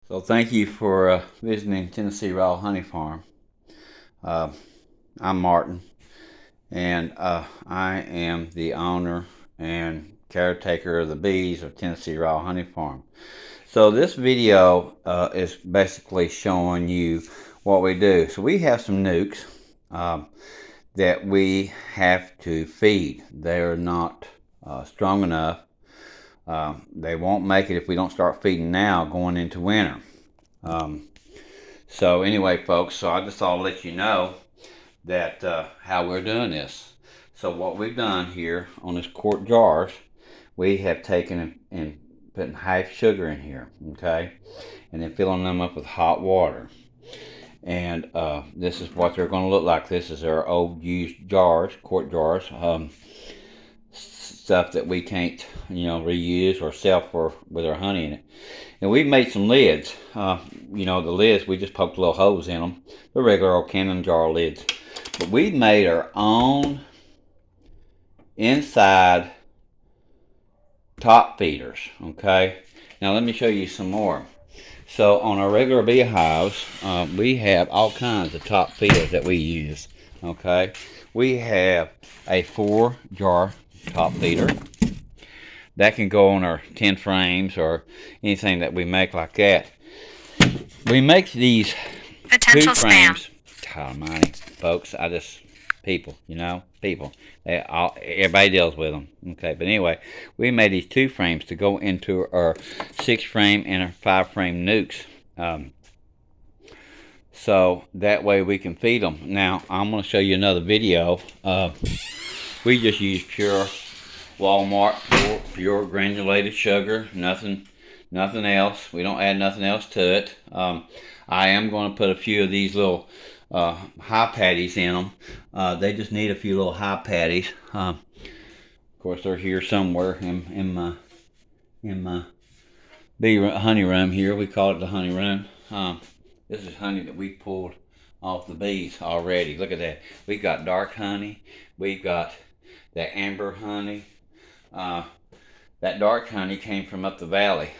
So thank you for visiting Tennessee Raw Honey Farm. Uh, I'm Martin, and I am the owner and caretaker of the bees of Tennessee Raw Honey Farm. So this video is basically showing you what we do. So we have some nukes that we have to feed. They are not strong enough. They won't make it if we don't start feeding now going into winter. So anyway, folks, so I just thought I'd let you know that how we're doing this. So what we've done here on this quart jars, we have taken and putting half sugar in here, okay, and then filling them up with hot water. And this is what they're going to look like. This is our old used jars, quart jars, stuff that we can't, reuse or sell for with our honey in it. And we've made some lids. The lids, we just poked little holes in them. The regular old cannon jar lids. But we've made our own inside top feeders, okay? Now let me show you some more. So on our regular beehives, we have all kinds of top feeders that we use, okay? We have a 4-jar top feeder. That can go on our 10 frames or anything that we make like that. We make these Potential 2 frames. Almighty, folks, people. Everybody deals with them. Okay, but anyway, we made these 2 frames to go into our 6-frame and our 5-frame nukes. So that way we can feed them. Now, I'm going to show you another video. We just use pure Walmart pure granulated sugar, nothing else. We don't add nothing else to it. I am going to put a few of these little high patties in them. They just need a few little high patties. Of course, they're here somewhere in my bee honey room here. We call it the honey room. This is honey that we pulled off the bees already. Look at that. We've got dark honey. We've got the amber honey. That dark honey came from up the valley.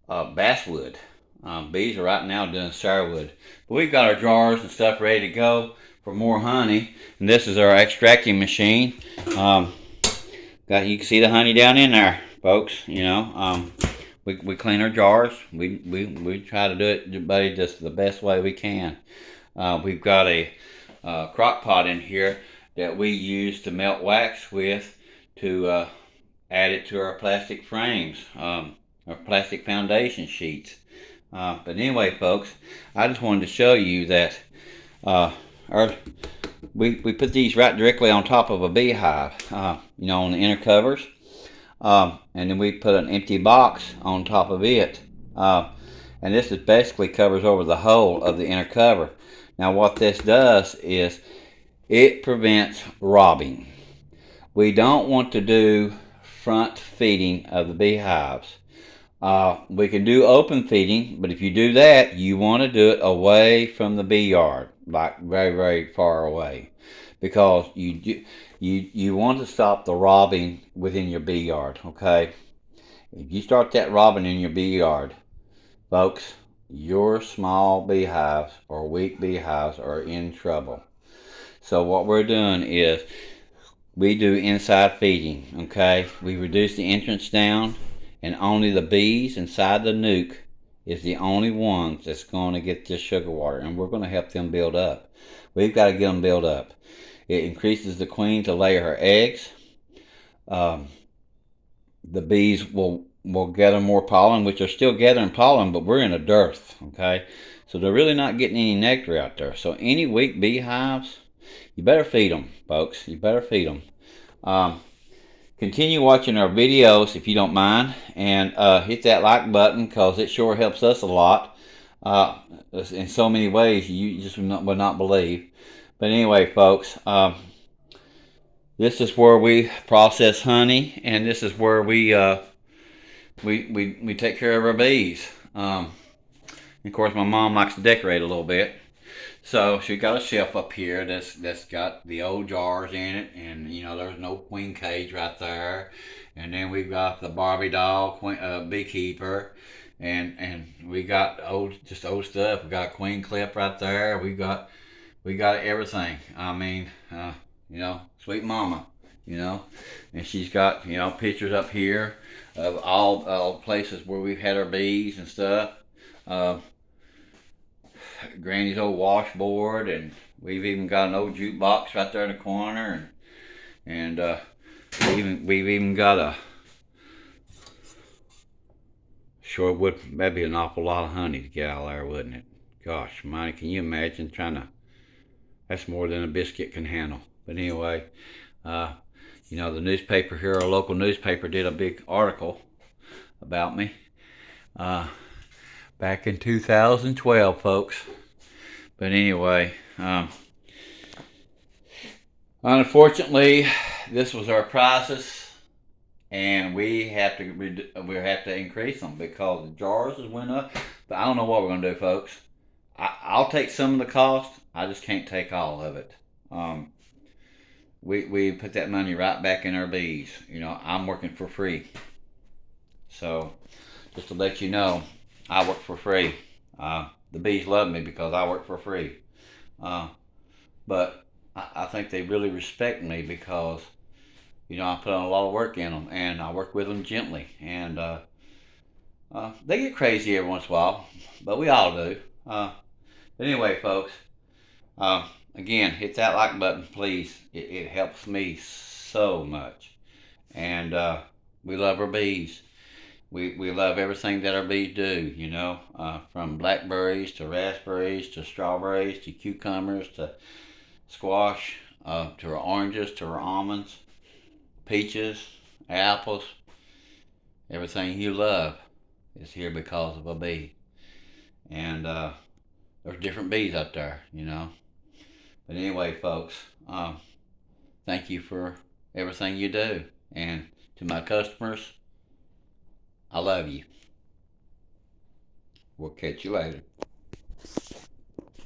Basswood. Bees are right now doing sourwood. But we've got our jars and stuff ready to go for more honey. And this is our extracting machine. You can see the honey down in there, folks. We clean our jars. We try to do it, buddy, just the best way we can. We've got a crock pot in here that we use to melt wax with to add it to our plastic frames, our plastic foundation sheets. But anyway, folks, I just wanted to show you that we put these right directly on top of a beehive, on the inner covers. And then we put an empty box on top of it. And this is basically covers over the whole of the inner cover. Now what this does is it prevents robbing. We don't want to do front feeding of the beehives. We can do open feeding, but if you do that, you want to do it away from the bee yard, like very, very far away, because you want to stop the robbing within your bee yard, okay? If you start that robbing in your bee yard, folks, your small beehives or weak beehives are in trouble. So what we're doing is we do inside feeding, okay? We reduce the entrance down, and only the bees inside the nuke is the only ones that's going to get this sugar water, and we're going to help them build up. We've got to get them built up. It increases the queen to lay her eggs. The bees will gather more pollen, which are still gathering pollen, but we're in a dearth, okay? So they're really not getting any nectar out there. So any weak beehives, you better feed them, folks. You better feed them. Continue watching our videos if you don't mind, and hit that like button because it sure helps us a lot in so many ways you just would not believe. But anyway, folks, this is where we process honey, and this is where we take care of our bees. Of course, my mom likes to decorate a little bit. So she got a shelf up here that's got the old jars in it, and there's no queen cage right there. And then we've got the Barbie doll beekeeper, and we got just old stuff. We got a queen clip right there. We got everything. I mean, sweet mama, and she's got pictures up here of all places where we've had our bees and stuff. Uh, Granny's old washboard, and we've even got an old jukebox right there in the corner, and we've even got a sure would that'd be an awful lot of honey to get out of there, wouldn't it? Gosh, Monty, can you imagine trying to? That's more than a biscuit can handle. But anyway, uh, the newspaper here, our local newspaper, did a big article about me uh, back in 2012, folks. But anyway, unfortunately, this was our prices, and we have to increase them because the jars has went up. But I don't know what we're gonna do, folks. I'll take some of the cost. I just can't take all of it. We put that money right back in our bees. I'm working for free. So just to let you know, I work for free. The bees love me because I work for free. But I think they really respect me because I put on a lot of work in them, and I work with them gently. And they get crazy every once in a while, but we all do. But anyway, folks, again, hit that like button, please. It helps me so much. And we love our bees. We love everything that our bees do, from blackberries to raspberries to strawberries to cucumbers to squash to our oranges to our almonds, peaches, apples. Everything you love is here because of a bee. And there's different bees out there, But anyway, folks, thank you for everything you do. And to my customers, I love you. We'll catch you later.